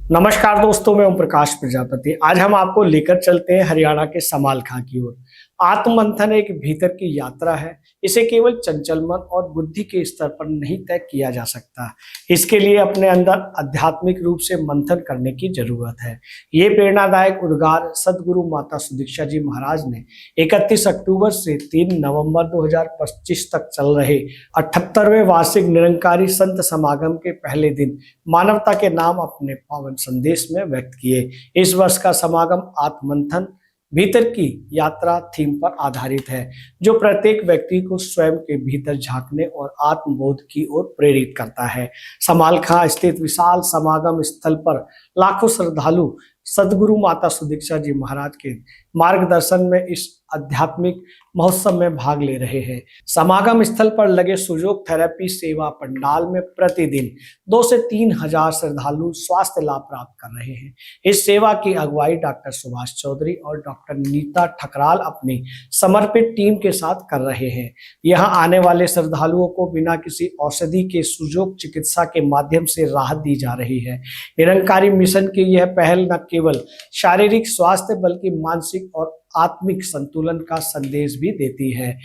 नमस्कार दोस्तों, मैं ओम प्रकाश प्रजापति। आज हम आपको लेकर चलते हैं हरियाणा के समालखां की ओर। आत्ममंथन एक भीतर की यात्रा है। इसे केवल चंचल मन और बुद्धि के स्तर पर नहीं तय किया जा सकता। इसके लिए अपने अंदर आध्यात्मिक रूप से मंथन करने की जरूरत है। ये प्रेरणादायक उद्गार सदगुरु माता सुदीक्षा जी महाराज ने 31 अक्टूबर से 3 नवंबर 2025 तक चल रहे 78वें वार्षिक निरंकारी संत समागम के पहले दिन मानवता के नाम अपने पावन संदेश में व्यक्त किए। इस वर्ष का समागम आत्ममंथन भीतर की यात्रा थीम पर आधारित है, जो प्रत्येक व्यक्ति को स्वयं के भीतर झांकने और आत्मबोध की ओर प्रेरित करता है। समालखां स्थित विशाल समागम स्थल पर लाखों श्रद्धालु सदगुरु माता सुदीक्षा जी महाराज के मार्गदर्शन में इस आध्यात्मिक महोत्सव में भाग ले रहे हैं। समागम स्थल पर लगे सुजोग थेरेपी सेवा पंडाल में प्रतिदिन 2 से 3 हजार श्रद्धालु स्वास्थ्य लाभ प्राप्त कर रहे हैं। इस सेवा की अगुवाई डॉक्टर सुभाष चौधरी और डॉक्टर नीता ठकराल अपनी समर्पित टीम के साथ कर रहे हैं। यहाँ आने वाले श्रद्धालुओं को बिना किसी औषधि के सुजोग चिकित्सा के माध्यम से राहत दी जा रही है। निरंकारी मिशन की यह पहल न केवल शारीरिक स्वास्थ्य बल्कि मानसिक और आत्मिक संतुलन का संदेश भी देती है।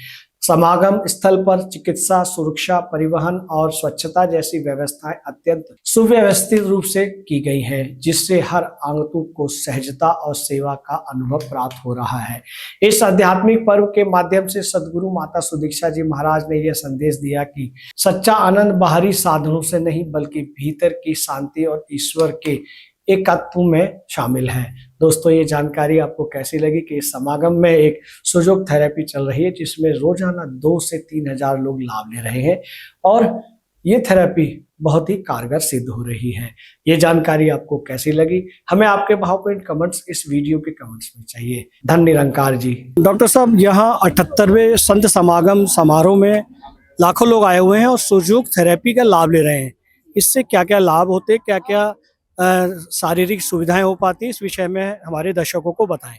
समागम स्थल पर चिकित्सा, सुरक्षा, परिवहन और स्वच्छता जैसी व्यवस्थाएं अत्यंत सुव्यवस्थित रूप से की गई हैं, जिससे हर आगंतुक को सहजता और सेवा का अनुभव प्राप्त हो रहा है। इस आध्यात्मिक पर्व के माध्यम से सदगुरु माता सुदीक्षा जी महाराज ने यह संदेश दिया कि सच्चा आनंद बाहरी साधनों से नहीं बल्कि भीतर की शांति और ईश्वर के एकत्व में शामिल है। दोस्तों, ये जानकारी आपको कैसी लगी कि इस समागम में एक सुजोग थेरेपी चल रही है, जिसमें रोजाना 2 से 3 हजार लोग लाभ ले रहे हैं और ये थेरेपी बहुत ही कारगर सिद्ध हो रही है। ये जानकारी आपको कैसी लगी, हमें आपके भावपूर्ण कमेंट्स इस वीडियो के कमेंट्स में चाहिए। धन निरंकार जी। डॉक्टर साहब, यहाँ 78वें संत समागम समारोह में लाखों लोग आए हुए हैं और सुजोग थेरेपी का लाभ ले रहे हैं। इससे क्या क्या लाभ होते, क्या क्या शारीरिक सुविधाएं हो पाती, इस विषय में हमारे दर्शकों को बताएं।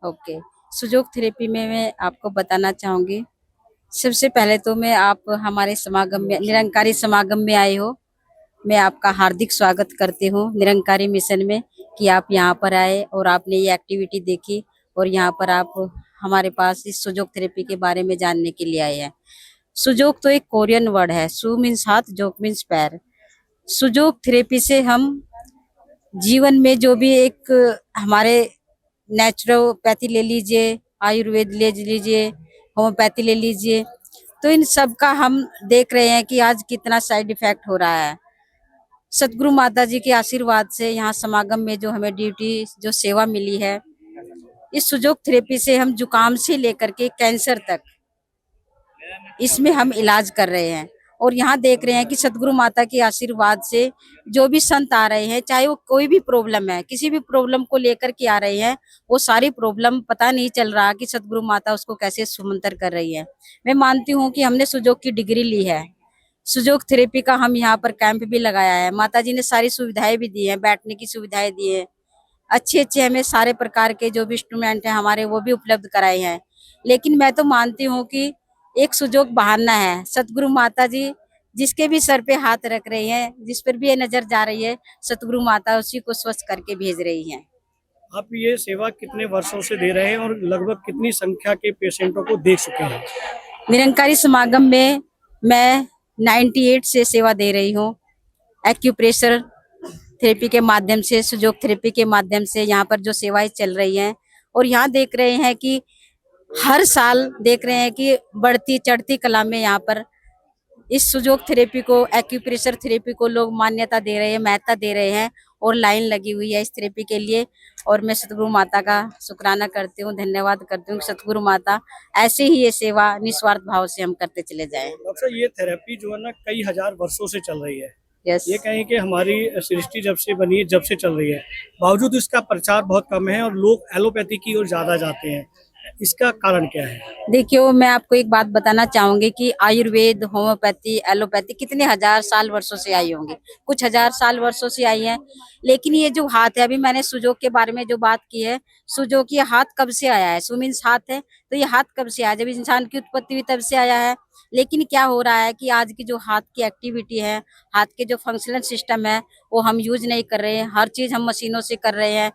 ओके। सुजोग थेरेपी में मैं आपको बताना चाहूंगी। सबसे पहले तो मैं आप हमारे समागम में निरंकारी समागम में आए हो, मैं आपका हार्दिक स्वागत करती हूँ निरंकारी मिशन में कि आप यहाँ पर आए और आपने ये एक्टिविटी देखी और यहाँ पर आप हमारे पास इस सुजोग थेरेपी के बारे में जानने के लिए आए हैं। सुजोग तो एक कोरियन वर्ड है। सु मीन्स हाथ, जोग मीन्स पैर। सुजोग थेरेपी से हम जीवन में जो भी एक हमारे नेचुरोपैथी ले लीजिए, आयुर्वेद ले लीजिए, होम्योपैथी ले लीजिए, तो इन सब का हम देख रहे हैं कि आज कितना साइड इफेक्ट हो रहा है। सतगुरु माता जी के आशीर्वाद से यहाँ समागम में जो हमें ड्यूटी जो सेवा मिली है, इस सुजोग थेरेपी से हम जुकाम से लेकर के कैंसर तक इसमें हम इलाज कर रहे हैं। और यहाँ देख रहे हैं कि सतगुरु माता के आशीर्वाद से जो भी संत आ रहे हैं, चाहे वो कोई भी प्रॉब्लम है, किसी भी प्रॉब्लम को लेकर के आ रहे हैं, वो सारी प्रॉब्लम पता नहीं चल रहा कि सतगुरु माता उसको कैसे सुमंतर कर रही है। मैं मानती हूँ कि हमने सुजोग की डिग्री ली है। सुजोग थेरेपी का हम यहाँ पर कैंप भी लगाया है। माता जी ने सारी सुविधाएं भी दी है, बैठने की सुविधाएं दी है, अच्छे अच्छे हमें सारे प्रकार के जो भी इंस्ट्रूमेंट है हमारे वो भी उपलब्ध कराए हैं। लेकिन मैं तो मानती हूँ कि एक सुजोग बहाना है। सतगुरु माता जी जिसके भी सर पे हाथ रख रही हैं, जिस पर भी ये नजर जा रही है, सतगुरु माता उसी को स्वस्थ करके भेज रही हैं। आप ये सेवा कितने वर्षों से दे रहे हैं और लगभग कितनी संख्या के पेशेंटों को देख चुके हैं? निरंकारी समागम में मैं 98 से सेवा दे रही हूँ। एक्यूप्रेशर थेरेपी के माध्यम से, सुजोग थेरेपी के माध्यम से यहाँ पर जो सेवाएं चल रही हैं, और यहाँ देख रहे हैं कि हर साल देख रहे हैं कि बढ़ती चढ़ती कला में यहाँ पर इस सुजोग थेरेपी को, एक्यूप्रेशर थेरेपी को लोग मान्यता दे रहे हैं, महत्ता दे रहे हैं और लाइन लगी हुई है इस थेरेपी के लिए। और मैं सतगुरु माता का शुक्राना करती हूँ, धन्यवाद करती हूँ। सतगुरु माता ऐसे ही ये सेवा निस्वार्थ भाव से हम करते चले जाएं। डॉक्टर, ये थेरेपी जो है ना कई हजार वर्षों से चल रही है। यस। ये कहें कि हमारी सृष्टि जब से बनी है, जब से चल रही है, बावजूद इसका प्रचार बहुत कम है और लोग एलोपैथी की ओर ज्यादा जाते हैं। इसका कारण क्या है? देखियो, मैं आपको एक बात बताना चाहूंगी कि आयुर्वेद, होम्योपैथी, एलोपैथी कितने हजार साल वर्षों से आई होंगी, कुछ हजार साल वर्षों से आई है। लेकिन ये जो हाथ है, अभी मैंने सुजोग के बारे में जो बात की है, सुजोग ये हाथ कब से आया है? सु मीन्स हाथ है, तो ये हाथ कब से आया? जब इंसान की उत्पत्ति हुई तब से आया है। लेकिन क्या हो रहा है कि आज की जो हाथ की एक्टिविटी है, हाथ के जो फंक्शनल सिस्टम है, वो हम यूज नहीं कर रहे हैं। हर चीज हम मशीनों से कर रहे हैं,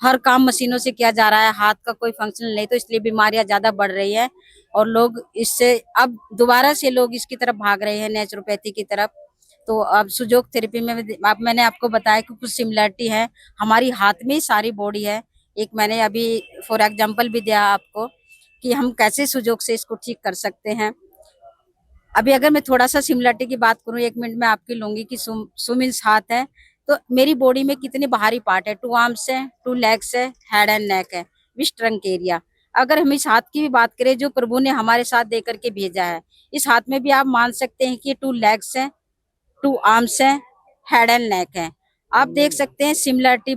हर काम मशीनों से किया जा रहा है, हाथ का कोई फंक्शन नहीं, तो इसलिए बीमारियां ज्यादा बढ़ रही है और लोग इससे अब दोबारा से लोग इसकी तरफ भाग रहे हैं, नेचुरोपैथी की तरफ। तो अब सुजोग थेरेपी में मैंने आपको बताया कि कुछ सिमिलरिटी है, हमारी हाथ में ही सारी बॉडी है। एक मैंने अभी फॉर एग्जांपल भी दिया आपको कि हम कैसे सुजोग से इसको ठीक कर सकते हैं। अभी अगर मैं थोड़ा सा सिमिलरिटी की बात करूं, 1 मिनट में आपकी लूंगी कि सु मीन्स हाथ है, तो मेरी बॉडी में कितने बाहरी पार्ट है, 2 आर्म्स है, 2 लेग्स है, हेड एंड नेक है, विच ट्रंक एरिया। अगर हम इस हाथ की भी बात करें जो प्रभु ने हमारे साथ दे करके भेजा है, इस हाथ में भी आप मान सकते हैं कि 2 लेग्स है, 2 आर्म्स है, हेड एंड नेक है। आप देख सकते हैं सिमिलरिटी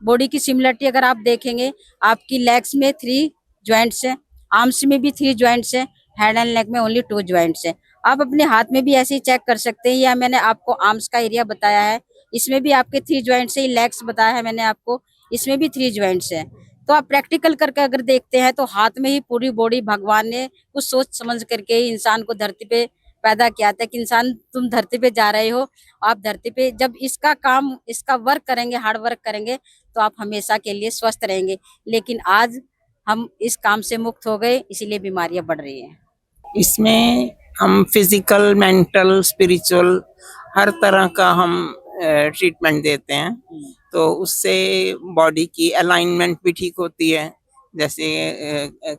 बॉडी की सिमिलरिटी अगर आप देखेंगे, आपकी लेग्स में 3 ज्वाइंट्स है, आर्म्स में भी 3 ज्वाइंट्स है, हेड एंड नेक में ओनली 2 ज्वाइंट्स है। आप अपने हाथ में भी ऐसे ही चेक कर सकते हैं, या मैंने आपको आर्म्स का एरिया बताया है, इसमें भी आपके 3 ज्वाइंट्स है, लेग्स बताया है मैंने आपको, इसमें भी 3 ज्वाइंट्स है। तो आप प्रैक्टिकल करके अगर देखते हैं तो हाथ में ही पूरी बॉडी भगवान ने कुछ सोच समझ करके ही इंसान को धरती पे पैदा किया था कि इंसान तुम धरती पे जा रहे हो, आप धरती पे जब इसका काम इसका वर्क करेंगे, हार्ड वर्क करेंगे, तो आप हमेशा के लिए स्वस्थ रहेंगे। लेकिन आज हम इस काम से मुक्त हो गए, इसीलिए बीमारियां बढ़ रही हैं। इसमें हम फिजिकल, मेंटल, स्पिरिचुअल हर तरह का हम ट्रीटमेंट देते हैं, तो उससे बॉडी की अलाइनमेंट भी ठीक होती है। जैसे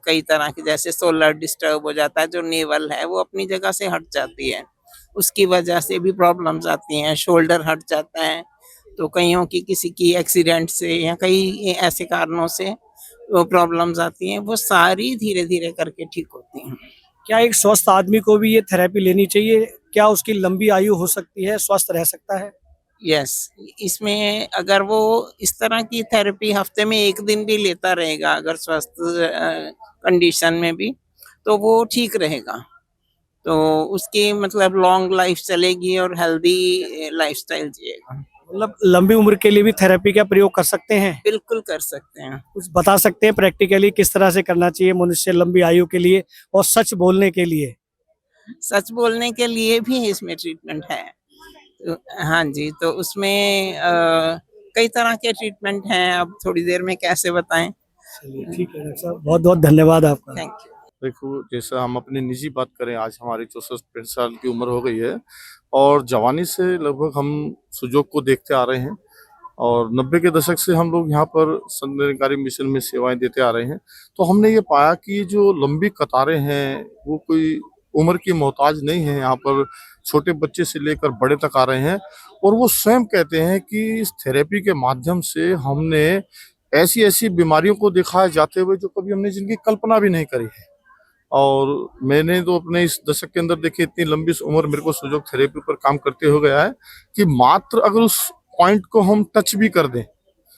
कई तरह के, जैसे सोलर डिस्टर्ब हो जाता है, जो नेवल है वो अपनी जगह से हट जाती है, उसकी वजह से भी प्रॉब्लम्स आती हैं। शोल्डर हट जाता है, तो कईयों की किसी की एक्सीडेंट से या कई ऐसे कारणों से वो प्रॉब्लम्स आती हैं, वो सारी धीरे धीरे करके ठीक होती हैं। क्या एक स्वस्थ आदमी को भी ये थेरेपी लेनी चाहिए? क्या उसकी लंबी आयु हो सकती है, स्वस्थ रह सकता है? यस, इसमें अगर वो इस तरह की थेरेपी हफ्ते में 1 दिन भी लेता रहेगा, अगर स्वस्थ कंडीशन में भी, तो वो ठीक रहेगा। तो उसकी मतलब लॉन्ग लाइफ चलेगी और हेल्दी लाइफस्टाइल जिएगा। मतलब लंबी उम्र के लिए भी थेरेपी का प्रयोग कर सकते हैं? बिल्कुल कर सकते हैं। कुछ बता सकते हैं प्रैक्टिकली किस तरह से करना चाहिए मनुष्य लंबी आयु के लिए और सच बोलने के लिए? सच बोलने के लिए भी इसमें ट्रीटमेंट है। तो हाँ जी, तो उसमें कई तरह के ट्रीटमेंट हैं, अब थोड़ी देर में कैसे बताएं। चलिए ठीक है डॉक्टर साहब, बहुत बहुत धन्यवाद आपका। Thank you. देखो, जैसा हम अपनी निजी बात करें, आज हमारी 64 साल की उम्र हो गई है और जवानी से लगभग हम सुजोग को देखते आ रहे हैं और 90 के दशक से हम लोग यहाँ पर संत निरंकारी मिशन में सेवाएं देते आ रहे हैं। तो हमने ये पाया कि जो लंबी कतारें हैं वो कोई उम्र की मोहताज नहीं है। यहाँ पर छोटे बच्चे से लेकर बड़े तक आ रहे हैं और वो स्वयं कहते हैं कि इस थेरेपी के माध्यम से हमने ऐसी ऐसी बीमारियों को देखा है जाते हुए जो कभी हमने जिनकी कल्पना भी नहीं करी है। और मैंने तो अपने इस दशक के अंदर देखिए, इतनी लंबी उम्र मेरे को सुजोग थेरेपी पर काम करते हो गया है कि मात्र अगर उस पॉइंट को हम टच भी कर दें,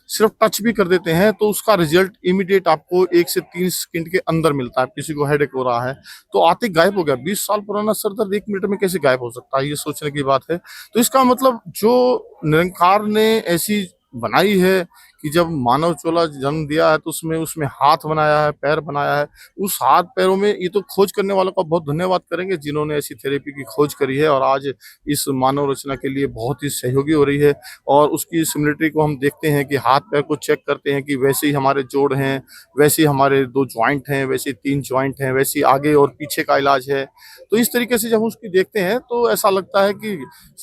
सिर्फ टच भी कर देते हैं, तो उसका रिजल्ट इमीडिएट आपको 1 से 3 सेकंड के अंदर मिलता है। किसी को हेडेक हो रहा है तो आते गायब हो गया, 20 साल पुराना सर दर्द 1 मिनट में कैसे गायब हो सकता है, ये सोचने की बात है। तो इसका मतलब जो निरंकार ने ऐसी बनाई है कि जब मानव चोला जन्म दिया है तो उसमें हाथ बनाया है, पैर बनाया है। उस हाथ पैरों में ये तो खोज करने वालों का बहुत धन्यवाद करेंगे जिन्होंने ऐसी थेरेपी की खोज करी है और आज इस मानव रचना के लिए बहुत ही सहयोगी हो रही है। और उसकी सिमिलरिटी को हम देखते हैं कि हाथ पैर को चेक करते हैं कि वैसे ही हमारे जोड़ हैं, वैसे ही हमारे 2 ज्वाइंट हैं, वैसे 3 ज्वाइंट हैं, वैसे ही आगे और पीछे का इलाज है। तो इस तरीके से जब उसकी देखते हैं तो ऐसा लगता है कि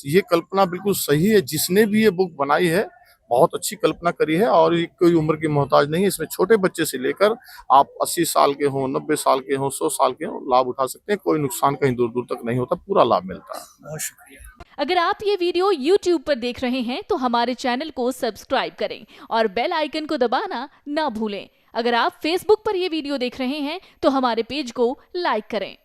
ये कल्पना बिल्कुल सही है। जिसने भी ये बुक बनाई है बहुत अच्छी कल्पना करी है और ये कोई उम्र की मोहताज नहीं है। इसमें छोटे बच्चे से लेकर आप 80 साल के हों, 90 साल के हों, 100 साल के हों, लाभ उठा सकते हैं। कोई नुकसान कहीं दूर दूर तक नहीं होता, पूरा लाभ मिलता है। बहुत शुक्रिया। अगर आप ये वीडियो YouTube पर देख रहे हैं तो हमारे चैनल को सब्सक्राइब करें और बेल आइकन को दबाना ना भूलें। अगर आप Facebook पर ये वीडियो देख रहे हैं तो हमारे पेज को लाइक करें।